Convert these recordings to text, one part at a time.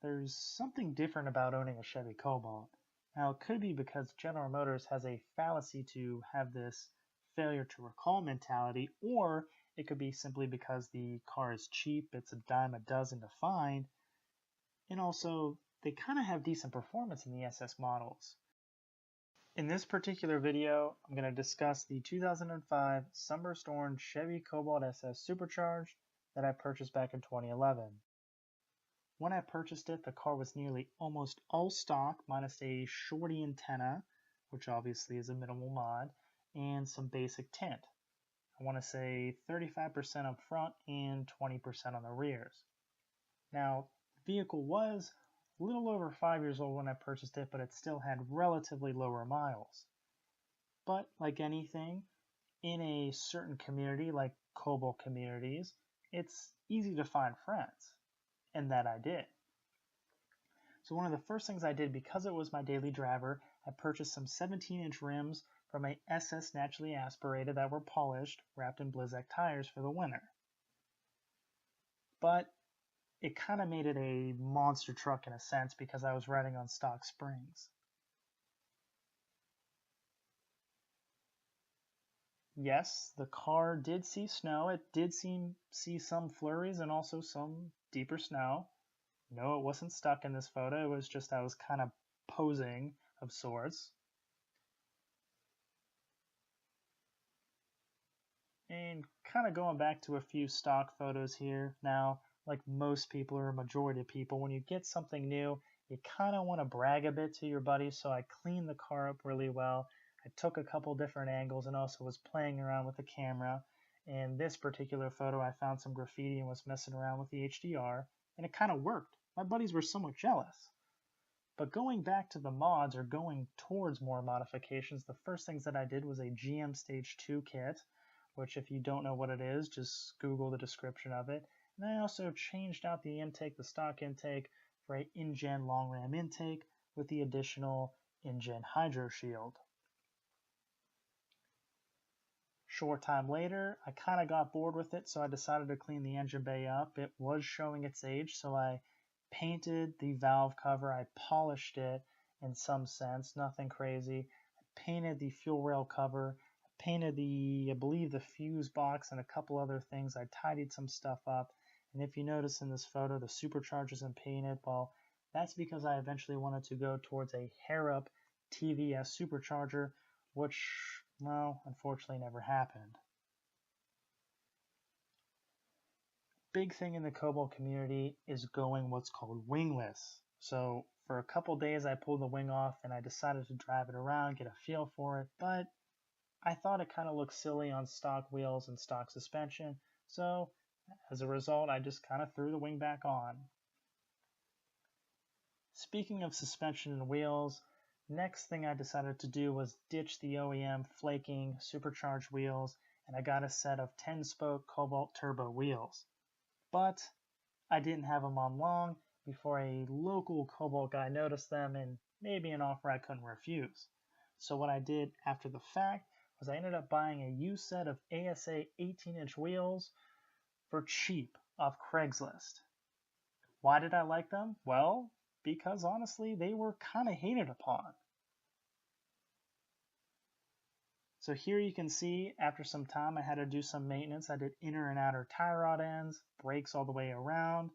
There's something different about owning a Chevy Cobalt. Now, it could be because General Motors has a fallacy to have this failure to recall mentality, or it could be simply because the car is cheap, it's a dime a dozen to find, and also they kind of have decent performance in the SS models. In this particular video, I'm going to discuss the 2005 Sunburst Orange Chevy Cobalt SS Supercharged that I purchased back in 2011. When I purchased it, the car was nearly almost all stock, minus a shorty antenna, which obviously is a minimal mod, and some basic tint. I want to say 35% up front and 20% on the rears. Now, the vehicle was a little over 5 years old when I purchased it, but it still had relatively lower miles. But like anything, in a certain community, like Cobalt communities, it's easy to find friends. And that I did. So one of the first things I did, because it was my daily driver, I purchased some 17-inch rims from a SS naturally aspirated that were polished, wrapped in Blizzak tires for the winter. But it kind of made it a monster truck in a sense because I was riding on stock springs. Yes, the car did see snow. It did see some flurries and also some deeper snow. No, it wasn't stuck in this photo. It was just I was kind of posing of sorts. And kind of going back to a few stock photos here. Now, like most people or a majority of people, when you get something new, you kind of want to brag a bit to your buddies. So I cleaned the car up really well. I took a couple different angles and also was playing around with the camera. In this particular photo, I found some graffiti and was messing around with the HDR. And it kind of worked. My buddies were somewhat jealous. But going back to the mods or going towards more modifications, the first things that I did was a GM Stage 2 kit, which if you don't know what it is, just Google the description of it. And I also changed out the intake, the stock intake, for a InGen long ram intake with the additional InGen Hydro Shield. Short time later, I kind of got bored with it, so I decided to clean the engine bay up. It was showing its age, so I painted the valve cover. I polished it in some sense, nothing crazy. I painted the fuel rail cover. I painted I believe the fuse box and a couple other things. I tidied some stuff up. And if you notice in this photo, the supercharger isn't painted. Well, that's because I eventually wanted to go towards a hair-up TVS supercharger, which, well, unfortunately never happened. Big thing in the Cobalt community is going what's called wingless. So for a couple days I pulled the wing off and I decided to drive it around, get a feel for it, but I thought it kind of looked silly on stock wheels and stock suspension, so as a result I just kind of threw the wing back on. Speaking of suspension and wheels, next thing I decided to do was ditch the OEM flaking supercharged wheels, and I got a set of 10-spoke Cobalt turbo wheels. But I didn't have them on long before a local Cobalt guy noticed them and made me an offer I couldn't refuse. So what I did after the fact was I ended up buying a used set of ASA 18-inch wheels for cheap off Craigslist. Why did I like them? Well, because honestly they were kind of hated upon. So here you can see after some time I had to do some maintenance. I did inner and outer tie rod ends, brakes all the way around,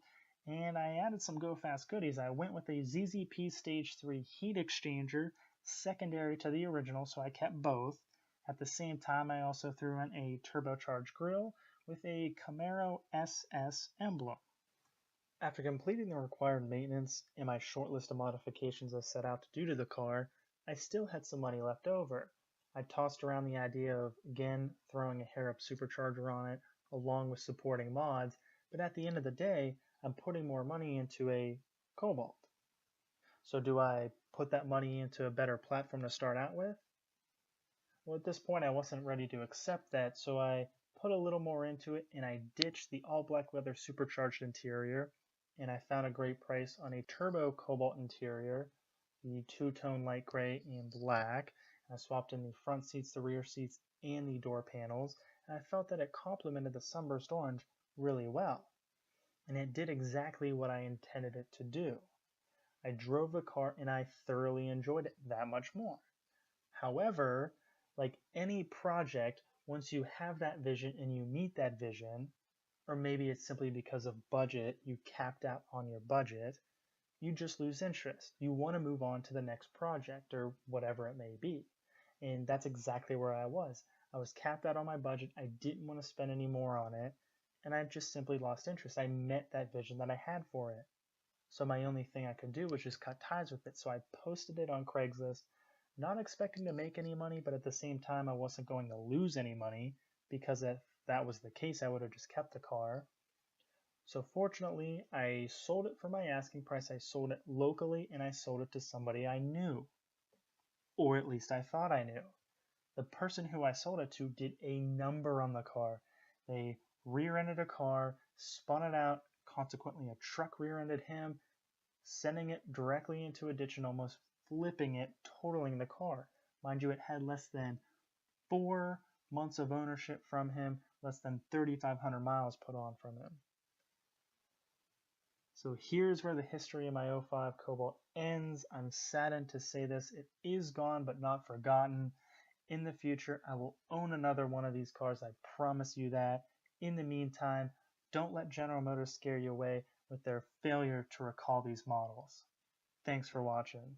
and I added some go fast goodies. I went with a ZZP Stage 3 heat exchanger, secondary to the original, so I kept both. At the same time I also threw in a turbocharged grille with a Camaro SS emblem. After completing the required maintenance and my short list of modifications I set out to do to the car, I still had some money left over. I tossed around the idea of, again, throwing a hair-up supercharger on it, along with supporting mods, but at the end of the day, I'm putting more money into a Cobalt. So do I put that money into a better platform to start out with? Well, at this point, I wasn't ready to accept that, so I put a little more into it, and I ditched the all-black leather supercharged interior, and I found a great price on a turbo Cobalt interior, the two-tone light gray and black. I swapped in the front seats, the rear seats, and the door panels, and I felt that it complemented the Sunburst Orange really well. and it did exactly what I intended it to do. I drove the car and I thoroughly enjoyed it that much more. However, like any project, once you have that vision and you meet that vision, or maybe it's simply because of budget, you capped out on your budget, you just lose interest. You want to move on to the next project or whatever it may be. And that's exactly where I was. I was capped out on my budget. I didn't want to spend any more on it. And I just simply lost interest. I met that vision that I had for it. So my only thing I could do was just cut ties with it. So I posted it on Craigslist, not expecting to make any money, but at the same time, I wasn't going to lose any money because if that was the case, I would have just kept the car. So fortunately, I sold it for my asking price. I sold it locally and I sold it to somebody I knew, or at least I thought I knew. The person who I sold it to did a number on the car. They rear-ended a car, spun it out, consequently a truck rear-ended him, sending it directly into a ditch and almost flipping it, totaling the car. Mind you, it had less than 4 months of ownership from him, less than 3,500 miles put on from him. So here's where the history of my 05 Cobalt ends. I'm saddened to say this. It is gone but not forgotten. In the future, I will own another one of these cars. I promise you that. In the meantime, don't let General Motors scare you away with their failure to recall these models. Thanks for watching.